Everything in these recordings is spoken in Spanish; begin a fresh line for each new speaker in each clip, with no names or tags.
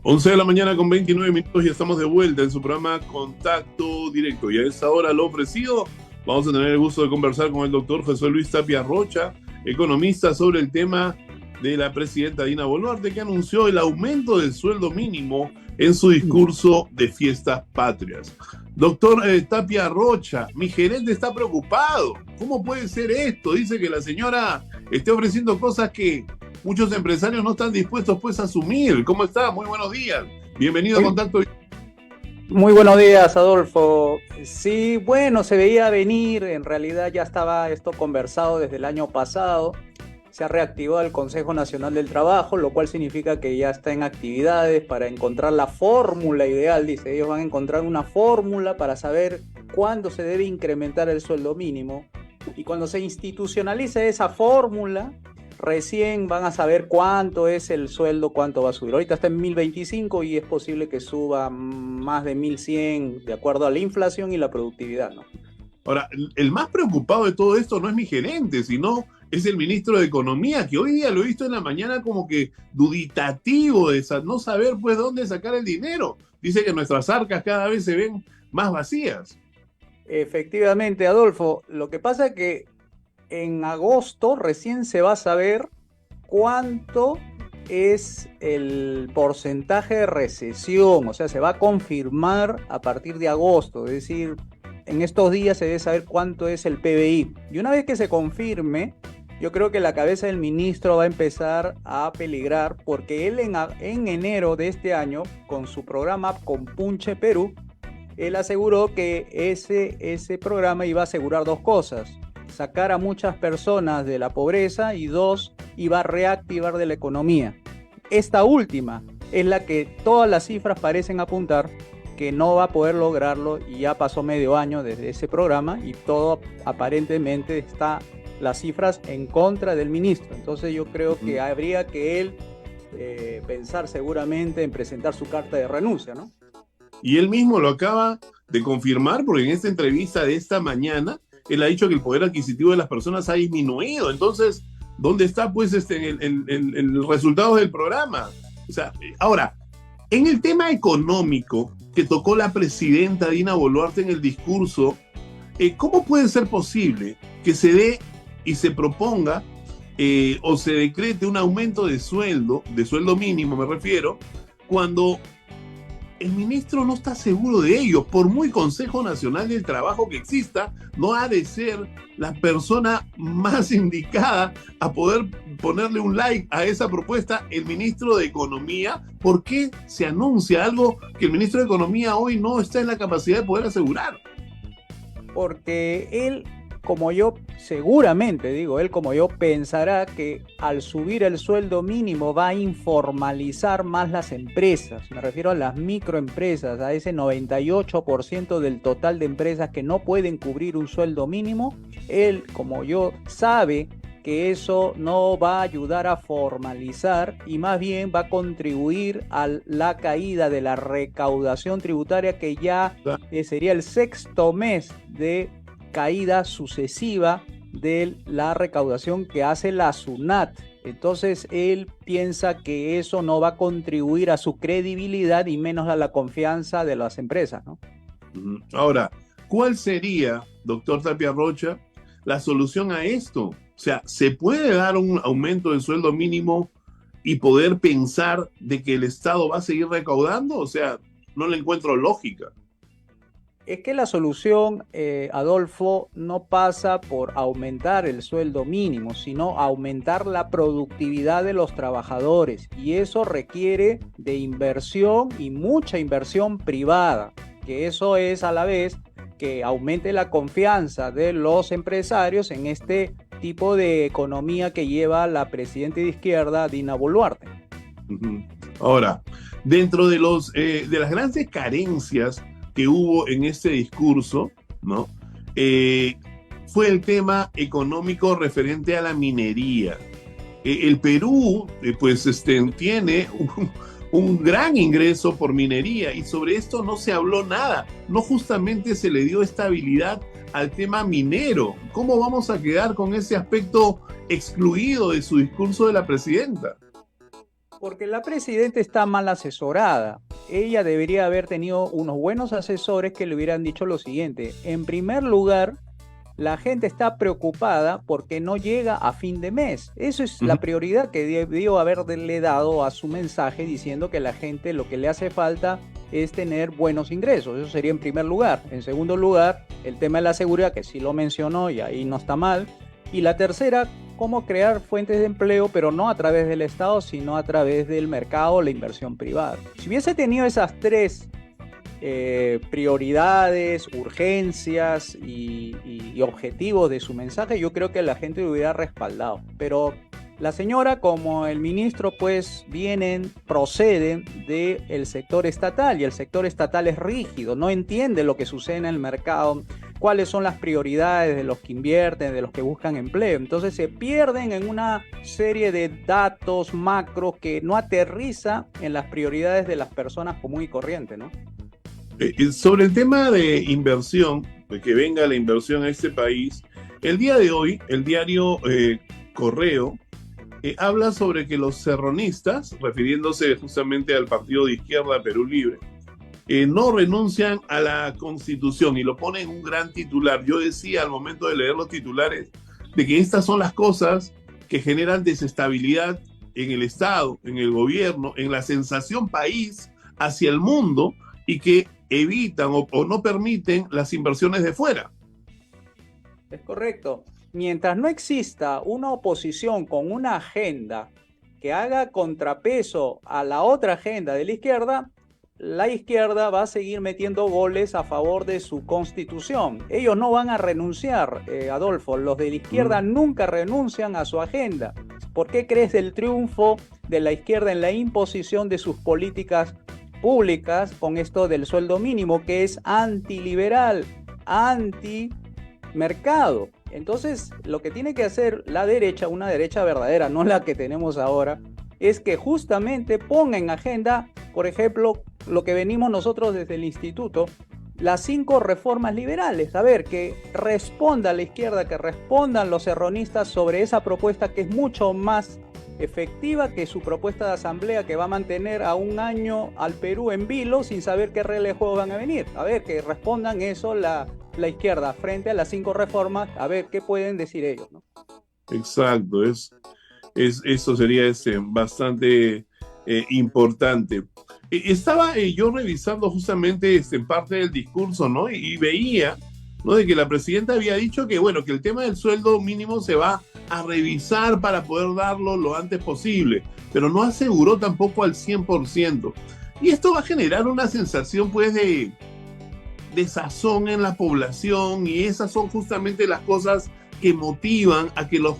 11 de la mañana con 29 minutos y estamos de vuelta en su programa Contacto Directo. Y a esta hora lo ofrecido, vamos a tener el gusto de conversar con el doctor José Luis Tapia Rocha, economista, sobre el tema de la presidenta Dina Boluarte, que anunció el aumento del sueldo mínimo en su discurso de fiestas patrias. Doctor Tapia Rocha, mi gerente está preocupado. ¿Cómo puede ser esto? Dice que la señora esté ofreciendo cosas que muchos empresarios no están dispuestos pues a asumir. ¿Cómo está? Muy buenos días. Bienvenido a Contacto.
Muy buenos días, Adolfo. Sí, bueno, se veía venir. En realidad ya estaba esto conversado desde el año pasado. Se ha reactivado el Consejo Nacional del Trabajo, lo cual significa que ya está en actividades para encontrar la fórmula ideal. Dice, ellos van a encontrar una fórmula para saber cuándo se debe incrementar el sueldo mínimo. Y cuando se institucionalice esa fórmula, recién van a saber cuánto es el sueldo, cuánto va a subir. Ahorita está en 1025 y es posible que suba más de 1100 de acuerdo a la inflación y la productividad, ¿no?
Ahora, el más preocupado de todo esto no es mi gerente, sino es el ministro de Economía, que hoy día lo he visto en la mañana como que duditativo de no saber pues dónde sacar el dinero. Dice que nuestras arcas cada vez se ven más vacías.
Efectivamente, Adolfo. Lo que pasa es que en agosto recién se va a saber cuánto es el porcentaje de recesión, o sea, se va a confirmar a partir de agosto, es decir, en estos días se debe saber cuánto es el PBI. Y una vez que se confirme, yo creo que la cabeza del ministro va a empezar a peligrar, porque él en enero de este año, con su programa Compunche Perú, él aseguró que ese programa iba a asegurar dos cosas: sacar a muchas personas de la pobreza, y dos, iba a reactivar de la economía. Esta última es la que todas las cifras parecen apuntar que no va a poder lograrlo, y ya pasó medio año desde ese programa y todo aparentemente está las cifras en contra del ministro. Entonces yo creo que habría que él pensar seguramente en presentar su carta de renuncia, ¿no?
Y él mismo lo acaba de confirmar, porque en esta entrevista de esta mañana él ha dicho que el poder adquisitivo de las personas ha disminuido. Entonces, ¿dónde está pues el resultado del programa? O sea, ahora, en el tema económico que tocó la presidenta Dina Boluarte en el discurso, ¿cómo puede ser posible que se dé y se proponga o se decrete un aumento de sueldo mínimo me refiero, cuando el ministro no está seguro de ello? Por muy Consejo Nacional del Trabajo que exista, no ha de ser la persona más indicada a poder ponerle un like a esa propuesta el ministro de Economía. ¿Por qué se anuncia algo que el ministro de Economía hoy no está en la capacidad de poder asegurar?
Porque él, como yo, seguramente, digo, él como yo, pensará que al subir el sueldo mínimo va a informalizar más las empresas. Me refiero a las microempresas, a ese 98% del total de empresas que no pueden cubrir un sueldo mínimo. Él, como yo, sabe que eso no va a ayudar a formalizar y más bien va a contribuir a la caída de la recaudación tributaria, que ya sería el sexto mes de caída sucesiva de la recaudación que hace la SUNAT. Entonces él piensa que eso no va a contribuir a su credibilidad y menos a la confianza de las empresas, ¿no?
Ahora, ¿cuál sería, doctor Tapia Rocha, la solución a esto? O sea, ¿se puede dar un aumento del sueldo mínimo y poder pensar de que el Estado va a seguir recaudando? O sea, no le encuentro lógica.
Es que la solución, Adolfo, no pasa por aumentar el sueldo mínimo, sino aumentar la productividad de los trabajadores. Y eso requiere de inversión, y mucha inversión privada, que eso es a la vez que aumente la confianza de los empresarios en este tipo de economía que lleva la presidenta de izquierda, Dina Boluarte.
Ahora, dentro de las grandes carencias que hubo en este discurso, ¿no? Fue el tema económico referente a la minería. El Perú, tiene un gran ingreso por minería, y sobre esto no se habló nada. No justamente se le dio estabilidad al tema minero. ¿Cómo vamos a quedar con ese aspecto excluido de su discurso de la presidenta?
Porque la presidenta está mal asesorada. Ella debería haber tenido unos buenos asesores que le hubieran dicho lo siguiente. En primer lugar, la gente está preocupada porque no llega a fin de mes. Eso es la prioridad que debió haberle dado a su mensaje, diciendo que la gente lo que le hace falta es tener buenos ingresos. Eso sería en primer lugar. En segundo lugar, el tema de la seguridad, que sí lo mencionó y ahí no está mal. Y la tercera, cómo crear fuentes de empleo, pero no a través del Estado, sino a través del mercado o la inversión privada. Si hubiese tenido esas tres prioridades, urgencias y objetivos de su mensaje, yo creo que la gente lo hubiera respaldado. Pero la señora, como el ministro, pues proceden del sector estatal, y el sector estatal es rígido, no entiende lo que sucede en el mercado, cuáles son las prioridades de los que invierten, de los que buscan empleo. Entonces se pierden en una serie de datos macros que no aterriza en las prioridades de las personas común y corriente, ¿no?
Sobre el tema de inversión, de que venga la inversión a este país, el día de hoy, el diario Correo habla sobre que los serronistas, refiriéndose justamente al partido de izquierda Perú Libre, no renuncian a la Constitución, y lo pone en un gran titular. Yo decía al momento de leer los titulares de que estas son las cosas que generan desestabilidad en el Estado, en el gobierno, en la sensación país hacia el mundo, y que evitan o no permiten las inversiones de fuera.
Es correcto. Mientras no exista una oposición con una agenda que haga contrapeso a la otra agenda de la izquierda va a seguir metiendo goles a favor de su constitución. Ellos no van a renunciar, Adolfo. Los de la izquierda nunca renuncian a su agenda. ¿Por qué crees el triunfo de la izquierda en la imposición de sus políticas públicas con esto del sueldo mínimo, que es antiliberal, antimercado? Entonces, lo que tiene que hacer la derecha, una derecha verdadera, no la que tenemos ahora, es que justamente ponga en agenda, por ejemplo, lo que venimos nosotros desde el instituto, las 5 reformas liberales. A ver, que responda la izquierda, que respondan los serronistas sobre esa propuesta que es mucho más efectiva que su propuesta de asamblea, que va a mantener a un año al Perú en vilo sin saber qué reglas de juego van a venir. A ver, que respondan eso la izquierda frente a las 5 reformas, a ver qué pueden decir ellos, ¿no?
Exacto, eso sería bastante importante. Estaba yo revisando justamente parte del discurso, ¿no? Y veía, ¿no?, de que la presidenta había dicho que, bueno, que el tema del sueldo mínimo se va a revisar para poder darlo lo antes posible, pero no aseguró tampoco al 100%. Y esto va a generar una sensación, pues, de sazón en la población, y esas son justamente las cosas que motivan a que los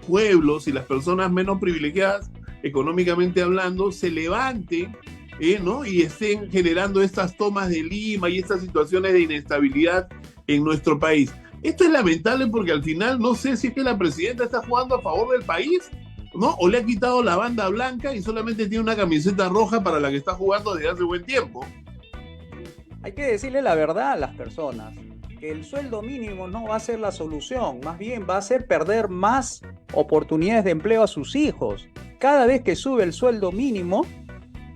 pueblos y las personas menos privilegiadas, económicamente hablando, se levanten, ¿no?, y estén generando estas tomas de Lima y estas situaciones de inestabilidad en nuestro país. Esto es lamentable porque al final no sé si es que la presidenta está jugando a favor del país, ¿no?, o le ha quitado la banda blanca y solamente tiene una camiseta roja para la que está jugando desde hace buen tiempo.
Hay que decirle la verdad a las personas, que el sueldo mínimo no va a ser la solución, más bien va a hacer perder más oportunidades de empleo a sus hijos. Cada vez que sube el sueldo mínimo,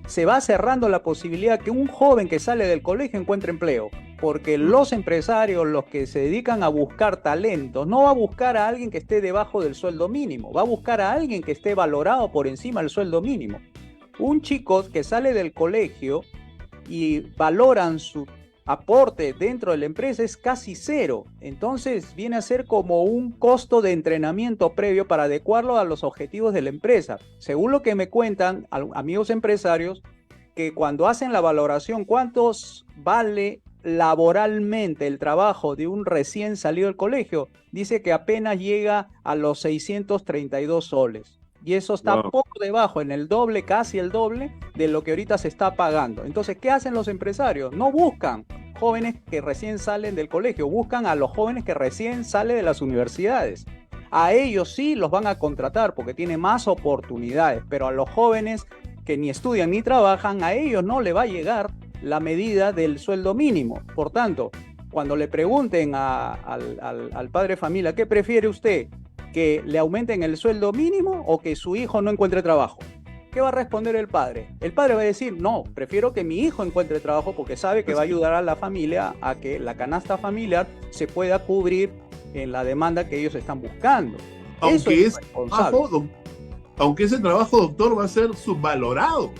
se va cerrando la posibilidad que un joven que sale del colegio encuentre empleo, porque los empresarios, los que se dedican a buscar talentos, no va a buscar a alguien que esté debajo del sueldo mínimo, va a buscar a alguien que esté valorado por encima del sueldo mínimo. Un chico que sale del colegio y valoran su aporte dentro de la empresa es casi cero. Entonces viene a ser como un costo de entrenamiento previo para adecuarlo a los objetivos de la empresa. Según lo que me cuentan amigos empresarios, que cuando hacen la valoración, ¿cuántos vale laboralmente el trabajo de un recién salido del colegio? Dice que apenas llega a los 632 soles. Y eso está poco debajo, en el doble, casi el doble de lo que ahorita se está pagando. Entonces, ¿qué hacen los empresarios? No buscan jóvenes que recién salen del colegio, buscan a los jóvenes que recién salen de las universidades. A ellos sí los van a contratar porque tienen más oportunidades, pero a los jóvenes que ni estudian ni trabajan, a ellos no le va a llegar la medida del sueldo mínimo. Por tanto, cuando le pregunten al padre de familia, ¿qué prefiere usted? ¿Que le aumenten el sueldo mínimo o que su hijo no encuentre trabajo? ¿qué va a responder el padre? El padre va a decir, no, prefiero que mi hijo encuentre trabajo porque sabe que va a ayudar a la familia a que la canasta familiar se pueda cubrir en la demanda que ellos están buscando. Eso
Aunque
es responsable.
aunque ese trabajo, doctor, va a ser subvalorado.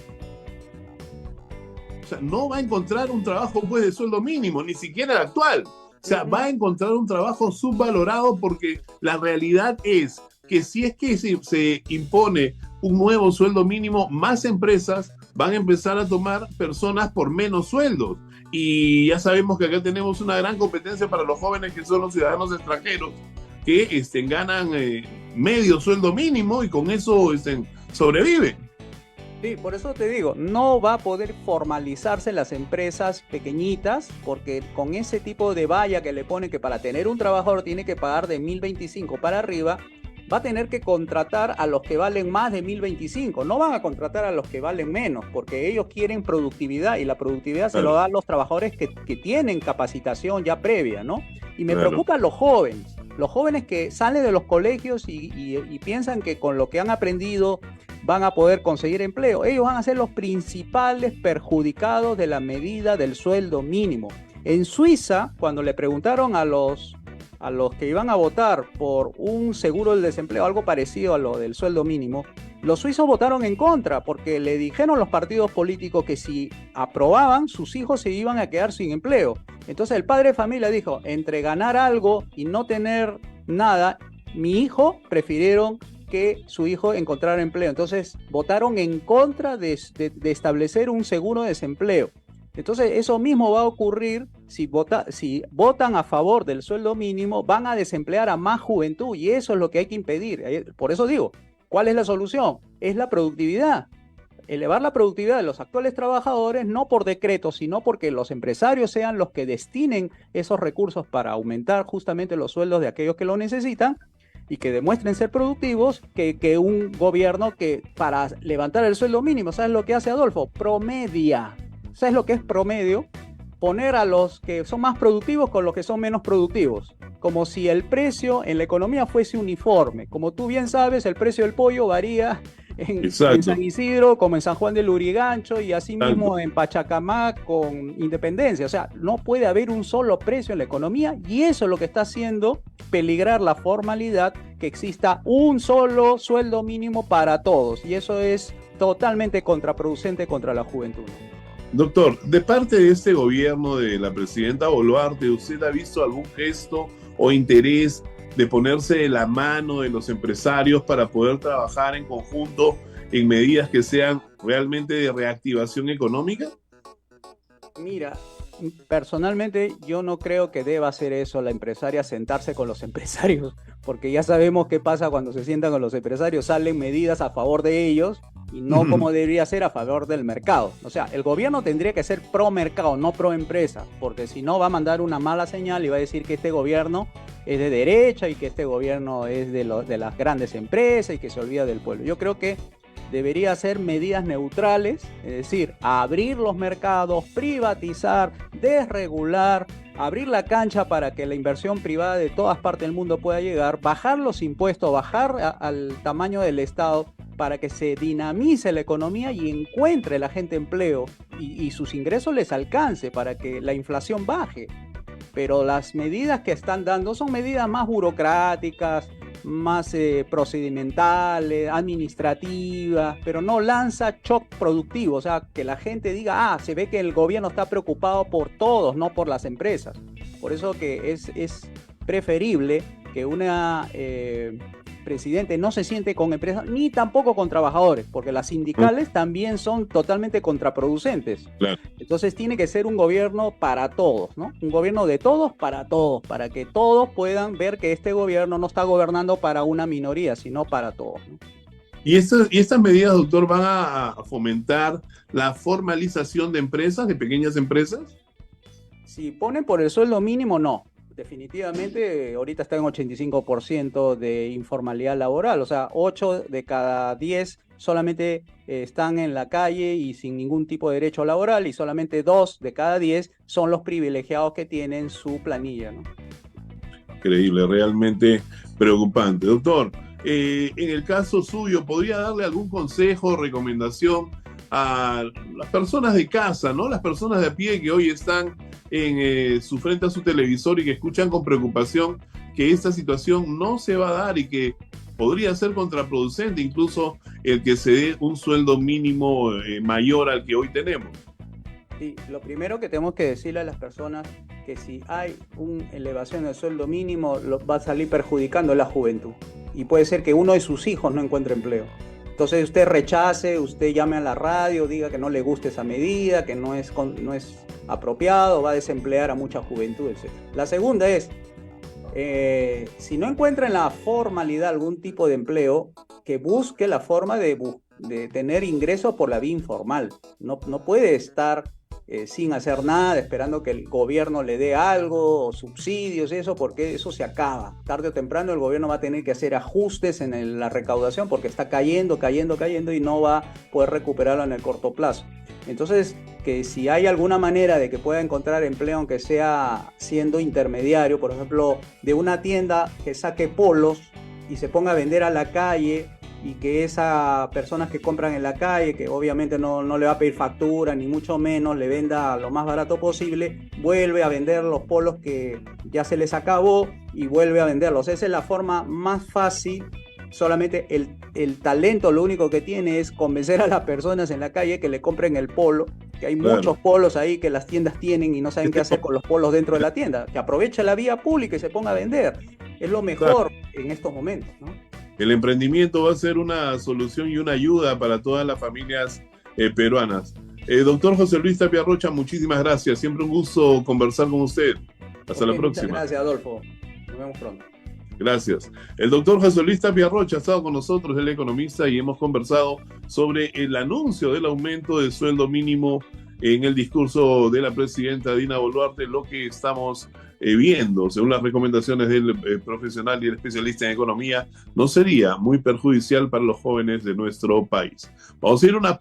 O sea, no va a encontrar un trabajo pues de sueldo mínimo, ni siquiera el actual. O sea, va a encontrar un trabajo subvalorado porque la realidad es que si es que se impone un nuevo sueldo mínimo, más empresas van a empezar a tomar personas por menos sueldos. Y ya sabemos que acá tenemos una gran competencia para los jóvenes que son los ciudadanos extranjeros que ganan medio sueldo mínimo y con eso sobreviven.
Sí, por eso te digo, no va a poder formalizarse las empresas pequeñitas, porque con ese tipo de valla que le ponen que para tener un trabajador tiene que pagar de 1.025 para arriba, va a tener que contratar a los que valen más de 1.025. No van a contratar a los que valen menos, porque ellos quieren productividad y la productividad se lo dan los trabajadores que tienen capacitación ya previa, ¿no? Y me preocupan los jóvenes que salen de los colegios y piensan que con lo que han aprendido van a poder conseguir empleo. Ellos van a ser los principales perjudicados de la medida del sueldo mínimo. En Suiza, cuando le preguntaron a los que iban a votar por un seguro del desempleo, algo parecido a lo del sueldo mínimo, los suizos votaron en contra porque le dijeron los partidos políticos que si aprobaban, sus hijos se iban a quedar sin empleo. Entonces el padre de familia dijo, entre ganar algo y no tener nada, mi hijo prefirieron que su hijo encontrara empleo. Entonces votaron en contra de establecer un seguro de desempleo. Entonces eso mismo va a ocurrir si votan a favor del sueldo mínimo, van a desemplear a más juventud y eso es lo que hay que impedir. Por eso digo, ¿cuál es la solución? Es la productividad. Elevar la productividad de los actuales trabajadores, no por decreto, sino porque los empresarios sean los que destinen esos recursos para aumentar justamente los sueldos de aquellos que lo necesitan y que demuestren ser productivos, que un gobierno que para levantar el sueldo mínimo, ¿sabes lo que hace Adolfo? Promedia. ¿Sabes lo que es promedio? Poner a los que son más productivos con los que son menos productivos. Como si el precio en la economía fuese uniforme. Como tú bien sabes, el precio del pollo varía en San Isidro como en San Juan del Lurigancho y así mismo en Pachacamac con Independencia. O sea, no puede haber un solo precio en la economía y eso es lo que está haciendo peligrar la formalidad, que exista un solo sueldo mínimo para todos y eso es totalmente contraproducente contra la juventud.
Doctor, de parte de este gobierno de la presidenta Boluarte, ¿usted ha visto algún gesto o interés de ponerse de la mano de los empresarios para poder trabajar en conjunto en medidas que sean realmente de reactivación económica?
Mira, personalmente yo no creo que deba hacer eso la empresaria, sentarse con los empresarios, porque ya sabemos qué pasa cuando se sientan con los empresarios, salen medidas a favor de ellos y no como debería ser a favor del mercado. O sea, el gobierno tendría que ser pro mercado, no pro empresa, porque si no va a mandar una mala señal y va a decir que este gobierno es de derecha y que este gobierno es de las grandes empresas y que se olvida del pueblo. Yo creo que debería ser medidas neutrales, es decir, abrir los mercados, privatizar, desregular, abrir la cancha para que la inversión privada de todas partes del mundo pueda llegar, bajar los impuestos, bajar al tamaño del Estado para que se dinamice la economía y encuentre la gente empleo y sus ingresos les alcance para que la inflación baje. Pero las medidas que están dando son medidas más burocráticas, más procedimentales, administrativas, pero no lanza shock productivo, o sea, que la gente diga, se ve que el gobierno está preocupado por todos, no por las empresas. Por eso que es preferible que una presidente no se siente con empresas ni tampoco con trabajadores, porque las sindicales también son totalmente contraproducentes. Claro. Entonces tiene que ser un gobierno para todos, ¿no? Un gobierno de todos, para que todos puedan ver que este gobierno no está gobernando para una minoría, sino para todos, ¿no?
¿Y estas medidas, doctor, van a fomentar la formalización de empresas, de pequeñas empresas?
Si ponen por el sueldo mínimo, no. Definitivamente, ahorita está en 85% de informalidad laboral, o sea, 8 de cada 10 solamente están en la calle y sin ningún tipo de derecho laboral y solamente 2 de cada 10 son los privilegiados que tienen su planilla, ¿no?
Increíble, realmente preocupante. Doctor, en el caso suyo, ¿podría darle algún consejo, recomendación a las personas de casa, ¿no? Las personas de a pie que hoy están en su frente a su televisor y que escuchan con preocupación que esta situación no se va a dar y que podría ser contraproducente incluso el que se dé un sueldo mínimo mayor al que hoy tenemos?
Sí, lo primero que tenemos que decirle a las personas que si hay una elevación del sueldo mínimo, va a salir perjudicando a la juventud. Y puede ser que uno de sus hijos no encuentre empleo. Entonces usted rechace, usted llame a la radio, diga que no le gusta esa medida, que no es apropiado, va a desemplear a mucha juventud, etc. La segunda es, si no encuentra en la formalidad algún tipo de empleo, que busque la forma de tener ingresos por la vía informal. No puede estar sin hacer nada, esperando que el gobierno le dé algo, o subsidios, eso, porque eso se acaba. Tarde o temprano el gobierno va a tener que hacer ajustes en la recaudación porque está cayendo y no va a poder recuperarlo en el corto plazo. Entonces, que si hay alguna manera de que pueda encontrar empleo, aunque sea siendo intermediario, por ejemplo, de una tienda que saque polos y se ponga a vender a la calle, y que esas personas que compran en la calle, que obviamente no le va a pedir factura, ni mucho menos, le venda lo más barato posible, vuelve a vender los polos que ya se les acabó y vuelve a venderlos. Esa es la forma más fácil. Solamente el talento lo único que tiene es convencer a las personas en la calle que le compren el polo, que hay muchos polos ahí que las tiendas tienen y no saben qué hacer con los polos dentro de la tienda, que aproveche la vía pública y se ponga a vender. Es lo mejor en estos momentos, ¿no?
El emprendimiento va a ser una solución y una ayuda para todas las familias peruanas. Doctor José Luis Tapia Rocha, muchísimas gracias. Siempre un gusto conversar con usted. Hasta la próxima.
Muchas gracias, Adolfo. Nos vemos pronto.
Gracias. El doctor José Luis Tapia Rocha ha estado con nosotros, él es economista, y hemos conversado sobre el anuncio del aumento del sueldo mínimo en el discurso de la presidenta Dina Boluarte, lo que estamos viendo, según las recomendaciones del profesional y el especialista en economía, no sería muy perjudicial para los jóvenes de nuestro país. Vamos a ir a una